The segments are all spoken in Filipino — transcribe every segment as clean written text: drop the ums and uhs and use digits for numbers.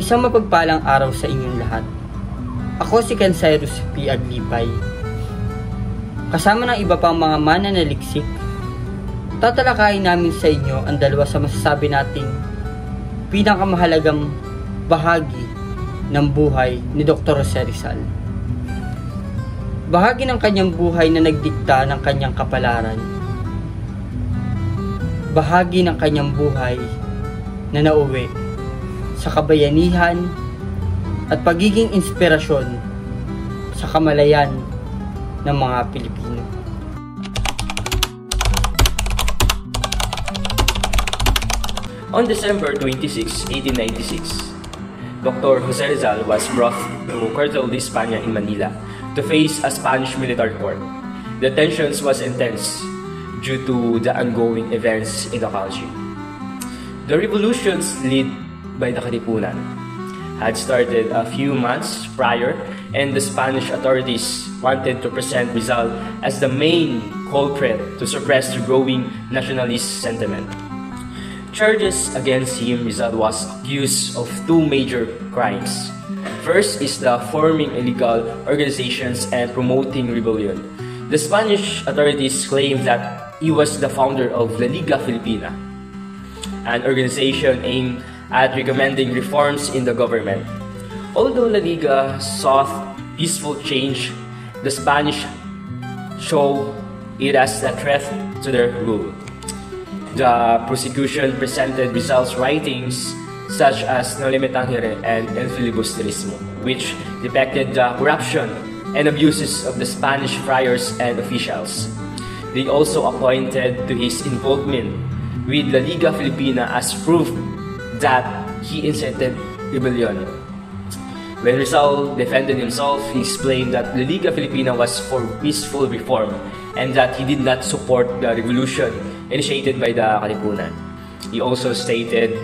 Isang mapagpalang araw sa inyong lahat. Ako si Ken Cyrus P. Aglipay. Kasama ng iba pang mga mananaliksik, tatalakayin namin sa inyo ang dalawa sa masasabi nating pinakamahalagang bahagi ng buhay ni Dr. Jose Rizal. Bahagi ng kanyang buhay na nagdikta ng kanyang kapalaran. Bahagi ng kanyang buhay na nauwi sa kabayanihan at pagiging inspirasyon sa kamalayan ng mga Pilipino. On December 26, 1896, Dr. Jose Rizal was brought to Cuartel de España in Manila to face a Spanish military court. The tensions was intense due to the ongoing events in the country. The revolutions led by the Katipunan had started a few months prior, and the Spanish authorities wanted to present Rizal as the main culprit to suppress the growing nationalist sentiment. Charges against him, Rizal was accused of two major crimes. First is the forming illegal organizations and promoting rebellion. The Spanish authorities claimed that he was the founder of La Liga Filipina, an organization aimed at recommending reforms in the government. Although La Liga sought peaceful change, the Spanish saw it as a threat to their rule. The prosecution presented Rizal's writings such as No Le Tangere and El Filibusterismo, which depicted the corruption and abuses of the Spanish friars and officials. They also pointed to his involvement with La Liga Filipina as proof that he incited rebellion. When Rizal defended himself, he explained that La Liga Filipina was for peaceful reform and that he did not support the revolution initiated by the Katipunan. He also stated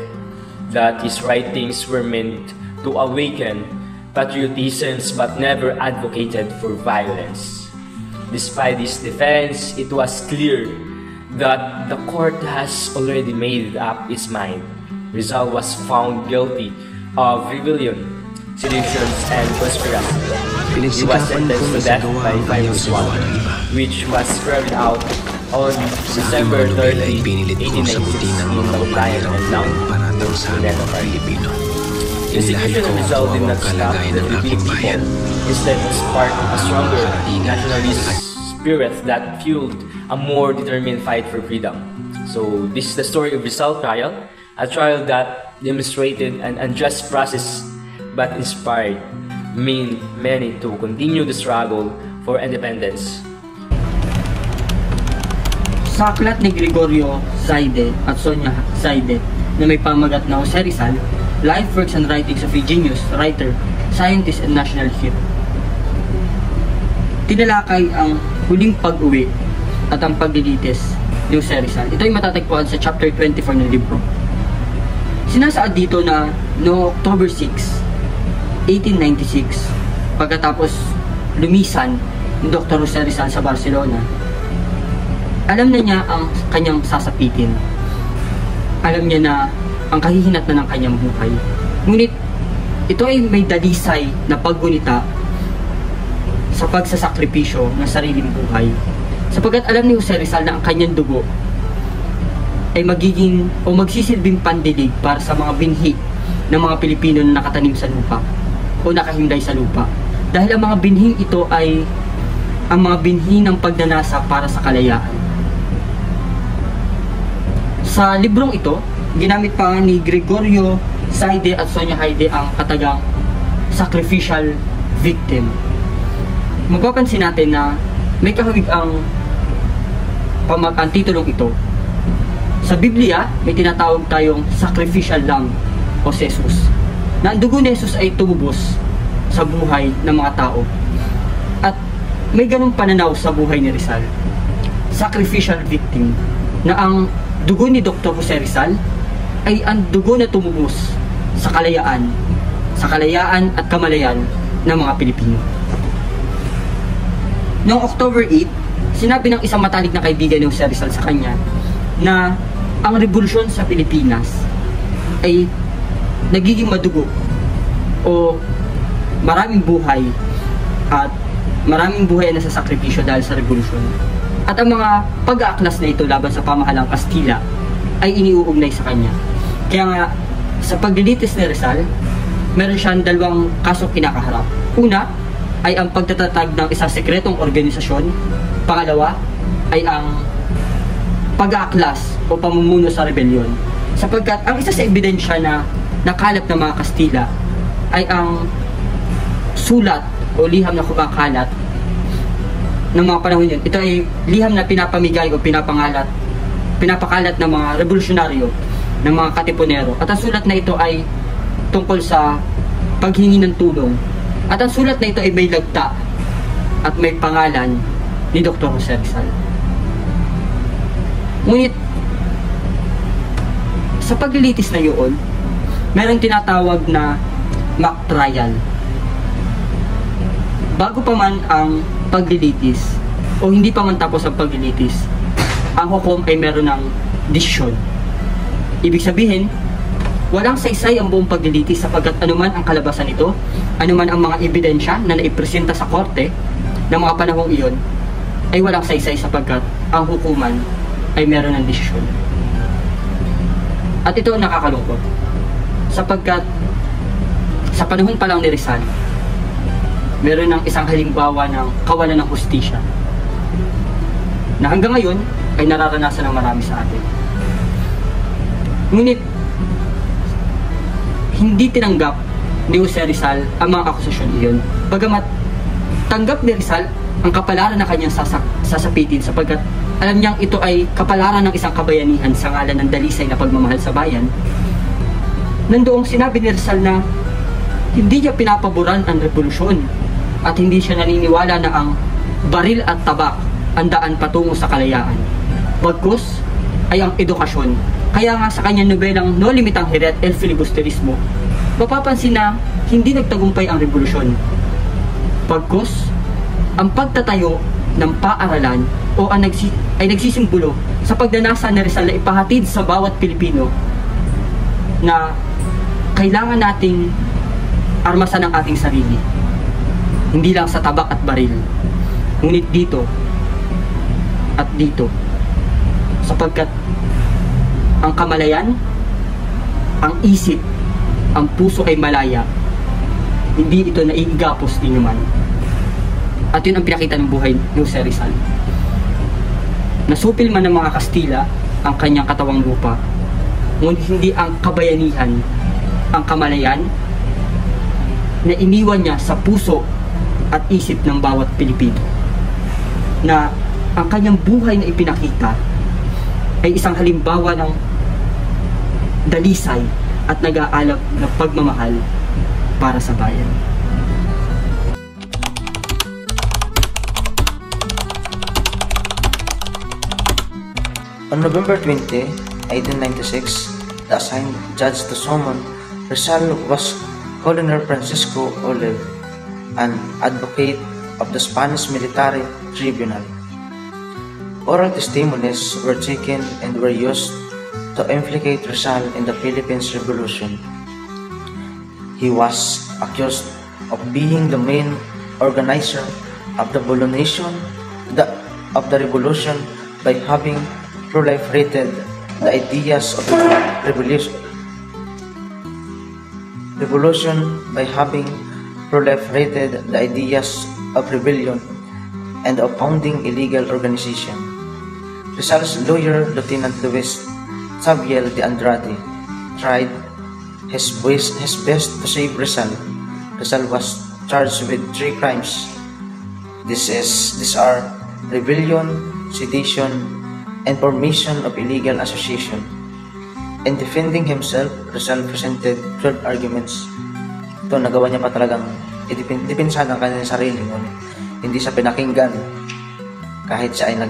that his writings were meant to awaken patriotism but never advocated for violence. Despite his defense, it was clear that the court has already made up its mind. Rizal was found guilty of rebellion, sedition, and conspiracy. He was sentenced to death by fire sword, which was carried out on December 30, 1896 in Bautayan and Town, Luneta, Pilipino. The execution of Rizal did not stop the Philippine people. Instead, it sparked a stronger nationalist spirit that fueled a more determined fight for freedom. So, this is the story of Rizal trial, a trial that demonstrated an unjust process but inspired many to continue the struggle for independence. Sa aklat ni Gregorio Zaide at Sonia Zaide na may pamagat na Jose Rizal, Life, Works, and Writings of a Genius, Writer, Scientist, and National Hero, tinalakay ang huling pag-uwi at ang paglilitis ni Jose Rizal. Ito ay matatagpuan sa chapter 24 ng libro. Sinasaad dito na noong October 6, 1896, pagkatapos lumisan ni Dr. Jose Rizal sa Barcelona, alam na niya ang kanyang sasapitin. Alam niya na ang kahihinatnan ng kanyang buhay. Ngunit ito ay may dalisay na paggunita sa pagsasakripisyo ng sariling buhay. Sapagkat alam ni Jose Rizal na ang kanyang dugo ay magiging o magsisilbing pandilig para sa mga binhi ng mga Pilipino na nakatanim sa lupa o nakahimlay sa lupa. Dahil ang mga binhing ito ay ang mga binhi ng pagnanasa para sa kalayaan. Sa librong ito, ginamit pa ni Gregorio Zaide at Sonia Zaide ang katagang sacrificial victim. Mapapansin natin na may kahawig ang titulong ito. Sa Biblia, may tinatawag tayong sacrificial lamb o Jesus, na ang dugo ni Jesus ay tumubos sa buhay ng mga tao. At may ganung pananaw sa buhay ni Rizal, sacrificial victim, na ang dugo ni Dr. Jose Rizal ay ang dugo na tumubos sa kalayaan at kamalayan ng mga Pilipino. Noong October 8, sinabi ng isang matalik na kaibigan ni Jose Rizal sa kanya na ang revolusyon sa Pilipinas ay nagiging madugo o maraming buhay at maraming buhay na nasasakripisyo dahil sa revolusyon. At ang mga pag-aaklas na ito laban sa pamahalang Kastila ay iniuugnay sa kanya. Kaya nga, sa paglilitis ni Rizal, meron siyang dalawang kasong kinakaharap. Una ay ang pagtatatag ng isang sekretong organisasyon. Pangalawa ay ang pag-aaklas o pamumuno sa rebelyon. Sapagkat ang isa sa ebidensya na nakalap ng mga Kastila ay ang sulat o liham na kumakalat ng mga panahon yun. Ito ay liham na pinapamigay o pinapakalat ng mga revolusyonaryo, ng mga katipunero. At ang sulat na ito ay tungkol sa paghingi ng tulong. At ang sulat na ito ay may lagta at may pangalan ni Dr. Jose Rizal. Ngunit sa paglilitis na yun, mayroong tinatawag na mock trial. Bago pa man ang paglilitis o hindi pa man tapos ang paglilitis, ang hukom ay meron ng desisyon. Ibig sabihin, walang saysay ang buong paglilitis sapagkat anuman ang kalabasan nito, anuman ang mga ebidensya na naipresenta sa korte ng mga panahong iyon, ay walang saysay sapagkat ang hukuman ay meron ng desisyon. At ito ang nakakalungkot sapagkat sa panahon pa lang ni Rizal, meron ng isang halimbawa ng kawalan ng hustisya na hanggang ngayon ay nararanasan ng marami sa atin. Ngunit hindi tinanggap ni Jose Rizal ang mga akusasyon iyon. Bagamat tanggap ni Rizal ang kapalaran na kanyang sasapitin sapagkat alam niyang ito ay kapalaran ng isang kabayanihan sa ngalan ng dalisay na pagmamahal sa bayan, nandoong sinabi ni Rizal na hindi niya pinapaboran ang revolusyon at hindi siya naniniwala na ang baril at tabak ang daan patungo sa kalayaan. Bagkus ay ang edukasyon. Kaya nga sa kanyang nobelang No Limitang Hiret El Filibusterismo, mapapansin na hindi nagtagumpay ang revolusyon. Bagkus, ang pagtatayo ng paaralan o ay nagsisimbolo sa pagnanasa ni Rizal na ipahatid sa bawat Pilipino na kailangan nating armasan ang ating sarili. Hindi lang sa tabak at baril, ngunit dito at dito. Sapagkat ang kamalayan, ang isip, ang puso ay malaya. Hindi ito naiigapos din naman. At yun ang pinakita ng buhay ni Jose Rizal. Nasupil man ng mga Kastila ang kanyang katawang lupa, ngunit hindi ang kabayanihan, ang kamalayan, na iniwan niya sa puso at isip ng bawat Pilipino. Na ang kanyang buhay na ipinakita ay isang halimbawa ng dalisay at nag-aalab na pagmamahal para sa bayan. On November 20, 1896, the assigned judge to summon Rizal was Colonel Francisco Olive, an advocate of the Spanish military tribunal. Oral testimonies were taken and were used to implicate Rizal in the Philippines Revolution. He was accused of being the main organizer of the Bolonation of the revolution by having proliferated the ideas of the revolution by having proliferated the ideas of rebellion and of founding illegal organization. Rizal's lawyer, Lieutenant Luis Xavier de Andrade, tried his best to save Rizal. Rizal was charged with 3 crimes. These are rebellion, sedition, and formation of illegal association. In defending himself, Rizal presented 12 arguments. Ito, nagawa niya pa talagang idipinsahan ang kanyang sarili, ngunit hindi siya pinakinggan. Kahit siya ay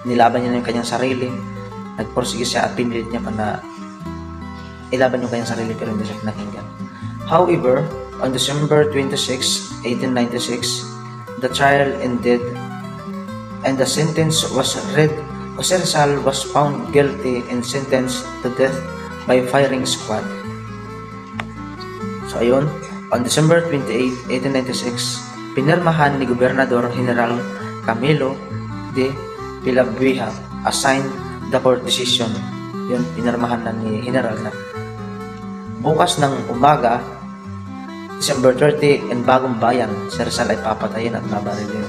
nilaban niya yung kanyang sarili, nagporsige siya at pinilit niya pa na ilaban yung kanyang sarili, pero hindi siya pinakinggan. However, on December 26, 1896, the trial ended and the sentence was read. Jose Rizal was found guilty and sentenced to death by firing squad. So ayun, On December 28, 1896, pinirmahan ni Gobernador General Camilo de Villabuena assigned the court decision. Yun, pinirmahan na ni General na bukas ng umaga, December 30, in Bagong Bayan, si Rizal ay papatayin at babarilin.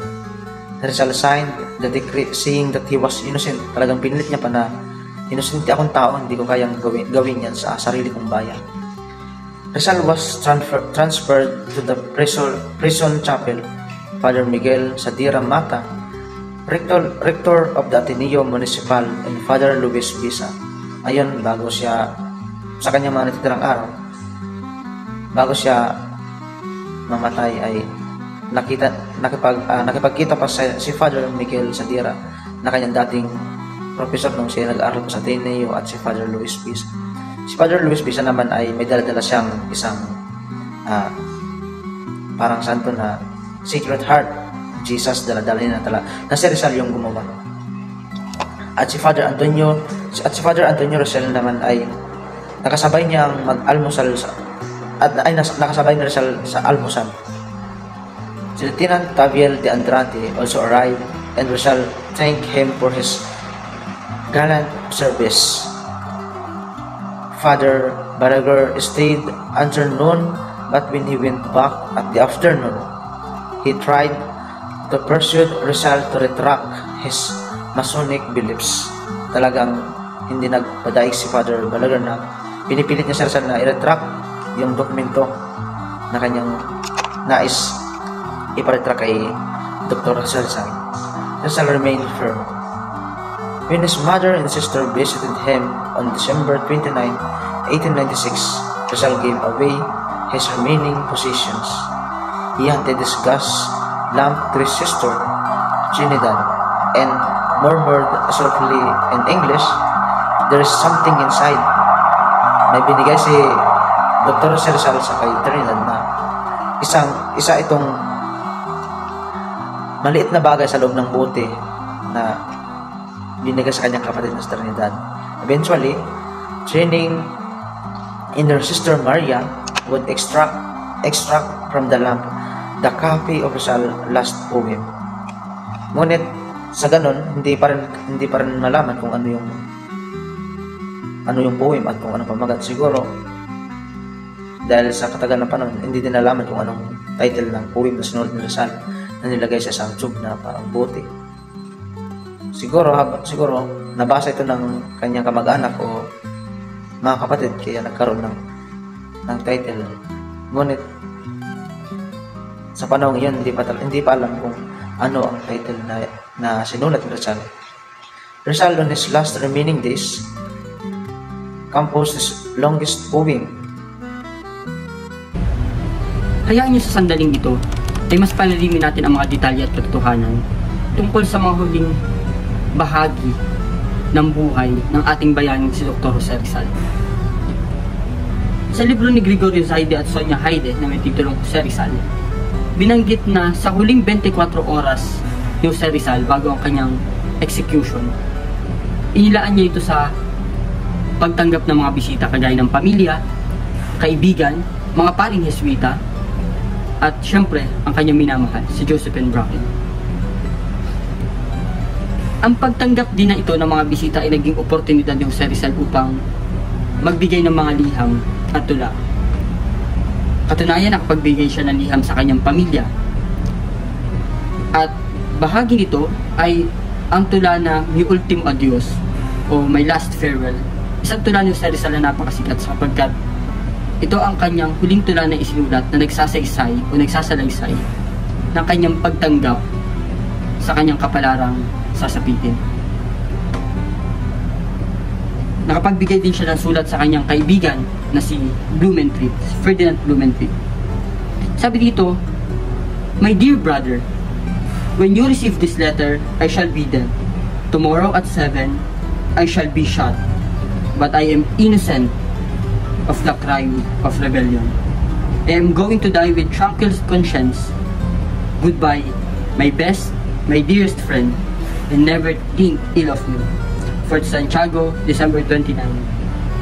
Rizal signed the decree saying that he was innocent. Talagang pinilit niya pa na innocent akong tao, hindi ko kayang gawin yan sa sarili kong bayan. Rizal was transferred to the prison chapel. Father Miguel Sadira Mata, rector of the Ateneo Municipal, and Father Luis Bisa. Ayon, bago siya, sa kanyang mga natitirang araw, bago siya mamatay ay nakipagkita pa si Father Miguel Sadira na kanyang dating professor nung siya nag-aaral sa Ateneo, at si Father Luis Bisa. Si Father Luis Bisa naman ay may dala-dala siyang isang parang santo na Sacred Heart Jesus, dala-dala niya na si Rizal yung gumawa. At si Father Antonio Rizal naman ay nakasabay niyang mag-almusal nakasabay ni Rizal sa almusal. Si Lieutenant Taviel de Andrade also arrived, and Rizal thanked him for his gallant service. Father Baragar stayed until noon, but when he went back at the afternoon, he tried to persuade Rizal to retract his Masonic beliefs. Talagang hindi nagpadaig si Father Baragar na pinipilit niya si Rizal na i-retract yung dokumento na kanyang nais iparetract kay Dr. Rizal. Rizal remained firm. When his mother and sister visited him on December 29, 1896, Rizal gave away his remaining possessions. He hunted his gas lamp to his sister, Trinidad, and murmured softly in English, "There is something inside." May binigay si Dr. Rizal sa kay Trinidad na isa itong maliit na bagay sa loob ng bote na binigay sa kanyang kapatid na Trinidad. Eventually, training in her sister Maria would extract from the lamp the copy of Rizal's last poem. Ngunit sa ganon, hindi pa rin malaman kung ano yung poem at kung anong pamagat. Siguro dahil sa katagal ng panahon, hindi din nalaman kung anong title ng poem na sinulat ni Rizal na nilagay sa isang tube na parang bote. Siguro nabasa ito ng kanyang kamag-anak o mga kapatid, kaya nagkaroon ng title. Ngunit sa panahon iyon, hindi pa alam kung ano ang title na sinulat ni Rizal. Rizal, on his last remaining days, composed his longest poem. Hayaan niyo sa sandaling ito ay mas palalimin natin ang mga detalye at katotohanan tungkol sa mga huling bahagi ng buhay ng ating bayaning si Dr. Jose Rizal. Sa libro ni Gregorio Zaide at Sonia Haide na may titulong Jose Rizal, binanggit na sa huling 24 oras ni Jose Rizal bago ang kanyang execution, inilaan niya ito sa pagtanggap ng mga bisita kagaya ng pamilya, kaibigan, mga paring Jesuita, at syempre ang kanyang minamahal, si Josephine Bracken. Ang pagtanggap din na ito ng mga bisita ay naging oportunidad ni Jose Rizal upang magbigay ng mga liham at tula. Katunayan, nakapagbigay siya ng liham sa kanyang pamilya. At bahagi nito ay ang tula na Mi Ultimo Adios o My Last Farewell. Isang tula ni Jose Rizal na napakasikat sapagkat ito ang kanyang huling tula na isinulat na nagsasalaysay ng kanyang pagtanggap sa kanyang kapalarang sasapitin. Nakapagbigay din siya ng sulat sa kanyang kaibigan na si Blumentritt, si Ferdinand Blumentritt. Sabi dito, "My dear brother, when you receive this letter, I shall be dead. Tomorrow at 7, I shall be shot. But I am innocent of the crime of rebellion. I am going to die with tranquil conscience. Goodbye, my best, my dearest friend, and never think ill of me. Fort Santiago, December 29,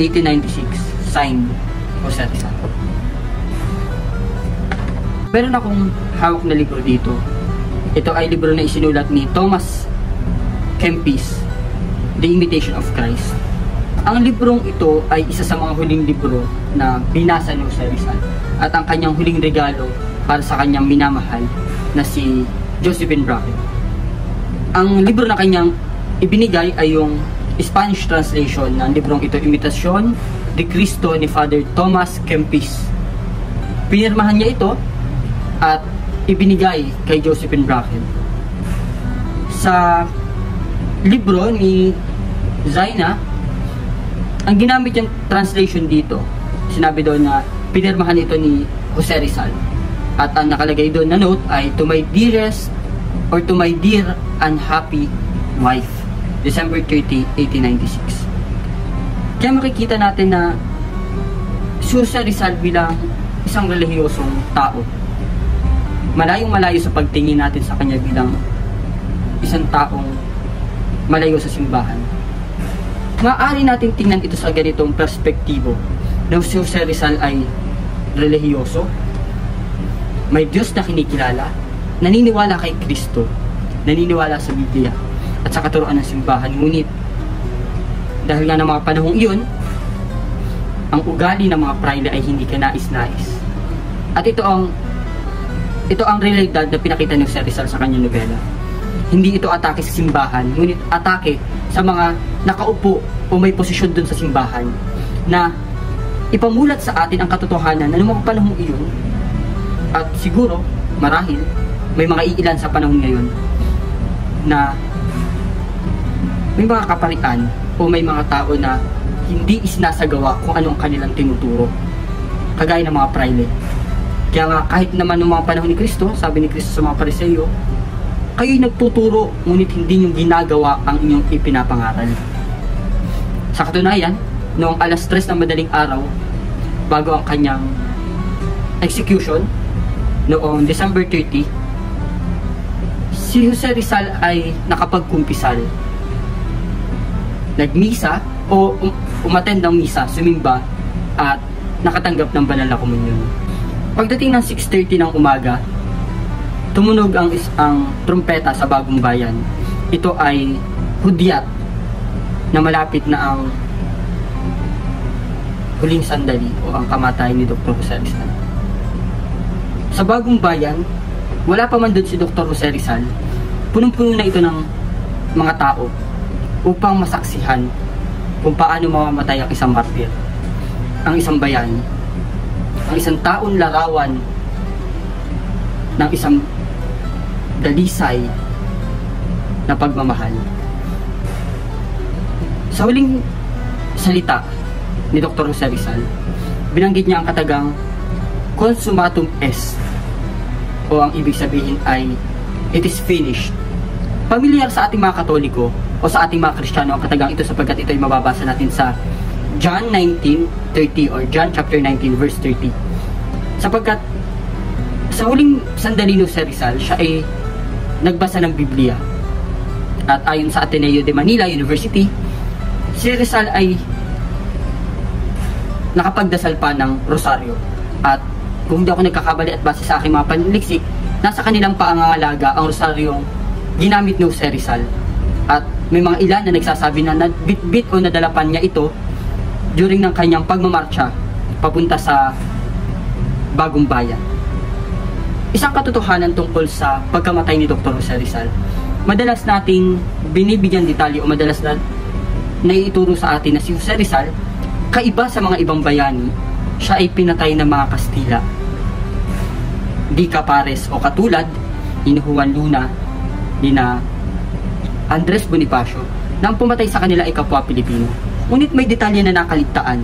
1896. Signed, Jose Rizal." Meron akong hawak na libro dito. Ito ay libro na isinulat ni Thomas Kempis, The Imitation of Christ. Ang librong ito ay isa sa mga huling libro na binasa ni Jose Rizal at ang kanyang huling regalo para sa kanyang minamahal na si Josephine Bracken. Ang libro na kanyang ibinigay ay yung Spanish translation ng librong ito, Imitasyon de Cristo ni Father Thomas Kempis. Pinirmahan niya ito at ibinigay kay Josephine Bracken. Sa libro ni Zaina, ang ginamit yung translation dito, sinabi doon na pinirmahan ito ni Jose Rizal. At ang nakalagay doon na note ay, to my dearest or to my dear unhappy wife, December 30, 1896. Kaya makikita natin na si Jose Rizal bilang isang relihiyosong tao, malayong malayo sa pagtingin natin sa kanya bilang isang taong malayo sa simbahan. Maaari nating tingnan ito sa ganitong perspektibo na si Jose Rizal ay relihiyoso, may Diyos na kinikilala, naniniwala kay Kristo, naniniwala sa Biblia at sa katuruan ng simbahan. Ngunit dahil nga ng mga panahong iyon, ang ugali ng mga praile ay hindi kanais-nais. At ito ang realidad na pinakita ni Jose Rizal sa kanyang nobela. Hindi ito atake sa simbahan, ngunit atake sa mga nakaupo o may posisyon dun sa simbahan na ipamulat sa atin ang katotohanan na noong mga panahong iyon, at siguro, marahil, may mga iilan sa panahon ngayon na may mga kaparian o may mga tao na hindi isinasagawa kung anong kanilang tinuturo, kagaya ng mga praile. Kaya nga, kahit naman noong mga panahon ni Kristo, sabi ni Kristo sa mga Pariseo, kayo'y nagtuturo, ngunit hindi nyo ginagawa ang inyong ipinapangaral. Sa katunayan, noong alas 3 ng madaling araw, bago ang kanyang execution, noong December 30, si Jose Rizal ay nakapagkumpisal. Nagmisa o umattend ng misa, sumimba, at nakatanggap ng banal na komunyon. Pagdating ng 6:30 ng umaga, tumunog ang trumpeta sa Bagong Bayan. Ito ay hudyat na malapit na ang huling sandali o ang kamatayan ni Dr. Jose Rizal. Sa Bagong Bayan, wala pa man doon si Dr. Jose Rizal, punong-puno na ito ng mga tao upang masaksihan kung paano mamamatay ang isang martir, ang isang bayani, ang isang taong larawan ng isang dalisay na pagmamahal. Sa huling salita ni Dr. Jose Rizal, binanggit niya ang katagang consummatum est, o ang ibig sabihin ay it is finished. Pamilyar sa ating mga Katoliko o sa ating mga Kristiyano ang katagang ito sapagkat ito ay mababasa natin sa John 19:30 or John chapter 19 verse 30. Sapagkat sa huling sandali ni Jose Rizal, siya ay nagbasa ng Biblia. At ayon sa Ateneo de Manila University, si Rizal ay nakapagdasal pa ng rosaryo. At kung hindi ako nagkakamali at base sa aking mga panliksik, nasa kanilang paangangalaga ang rosaryong ginamit ni Jose Rizal. At may mga ilan na nagsasabi na nadbitbit o nadalapan niya ito during ng kanyang pagmamarcha papunta sa Bagong Bayan. Isang katotohanan tungkol sa pagkamatay ni Dr. Jose Rizal, madalas nating binibigyan detalye o madalas na naiituro sa atin na si Jose Rizal, kaiba sa mga ibang bayani, siya ay pinatay ng mga Kastila. Di kapares o katulad ni Juan Luna, ni na Andres Bonifacio, na ang pumatay sa kanila ay kapwa Pilipino. Ngunit may detalye na nakaligtaan.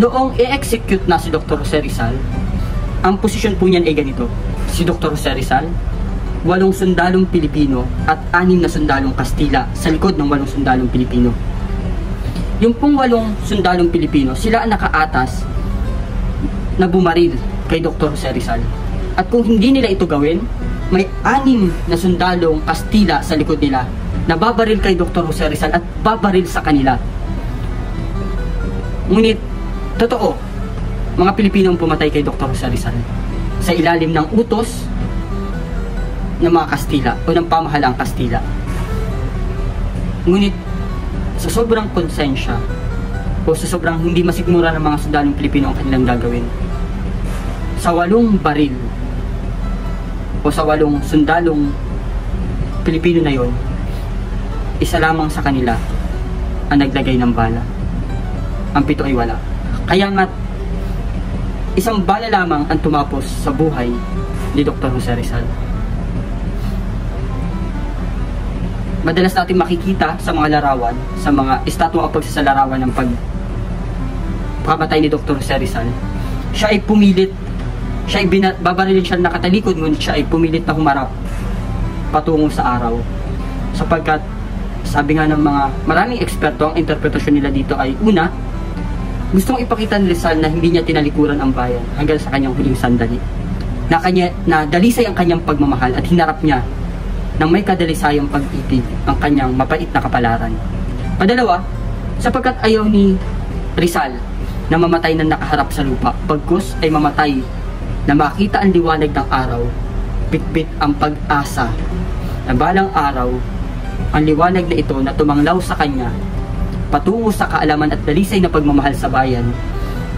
Noong i-execute na si Dr. Jose Rizal, ang posisyon po niyan ay ganito. Si Dr. Jose Rizal, 8 sundalong Pilipino at 6 na sundalong Kastila sa likod ng 8 sundalong Pilipino. Yung pong 8 sundalong Pilipino, sila ang nakaatas na bumaril kay Dr. Jose Rizal. At kung hindi nila ito gawin, may 6 na sundalong Kastila sa likod nila na babaril kay Dr. Jose Rizal at babaril sa kanila. Ngunit, totoo, mga Pilipino ang pumatay kay Dr. Jose Rizal. sa ilalim ng utos ng mga Kastila o ng pamahalaang Kastila. Ngunit sa sobrang konsensya o sa sobrang hindi masikmura ng mga sundalong Pilipino ang kanilang gagawin, sa 8 baril o sa 8 sundalong Pilipino na yon, isa lamang sa kanila ang naglagay ng bala. Ang 7 ay wala. Kaya nga, isang bala lamang ang tumapos sa buhay ni Dr. Jose Rizal. Madalas natin makikita sa mga larawan, sa mga estatwa o pagsasalarawan ng pagkamatay ni Dr. Jose Rizal, siya ay pumilit, siya ay babarilin siya nakatalikod, ngunit siya ay pumilit na humarap patungo sa araw. Sapagkat, sabi nga ng mga maraming eksperto, ang interpretasyon nila dito ay, una, gustong ipakita ni Rizal na hindi niya tinalikuran ang bayan hanggang sa kanyang huling sandali. Na dalisay ang kanyang pagmamahal at hinarap niya ng may kadalisayang pag-ibig ang kanyang mapait na kapalaran. Padalawa, sapagkat ayaw ni Rizal na mamatay na nakaharap sa lupa, bagkus ay mamatay na makita ang liwanag ng araw, bitbit ang pag-asa na balang araw, ang liwanag na ito na tumanglaw sa kanya patungo sa kaalaman at dalisay na pagmamahal sa bayan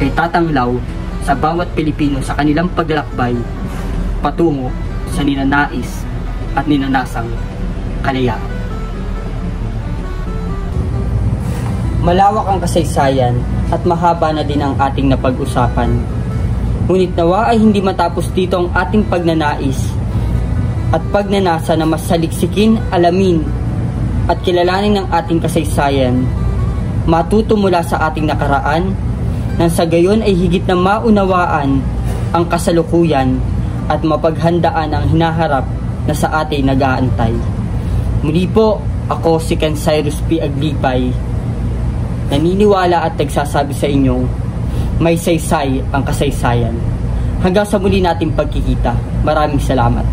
ay tatanglaw sa bawat Pilipino sa kanilang paglalakbay patungo sa ninanais at ninanasang kalayaan. Malawak ang kasaysayan at mahaba na din ang ating napag-usapan. Ngunit nawa ay hindi matapos dito ang ating pagnanais at pagnanasa na mas saliksikin, alamin at kilalanin ng ating kasaysayan, matuto mula sa ating nakaraan, nang sa gayon ay higit na maunawaan ang kasalukuyan at mapaghandaan ang hinaharap na sa ating nag-aantay. Muli po, ako si Ken Cyrus P. Aglipay, naniniwala at nagsasabi sa inyong may saysay ang kasaysayan. Hanggang sa muli nating pagkikita. Maraming salamat.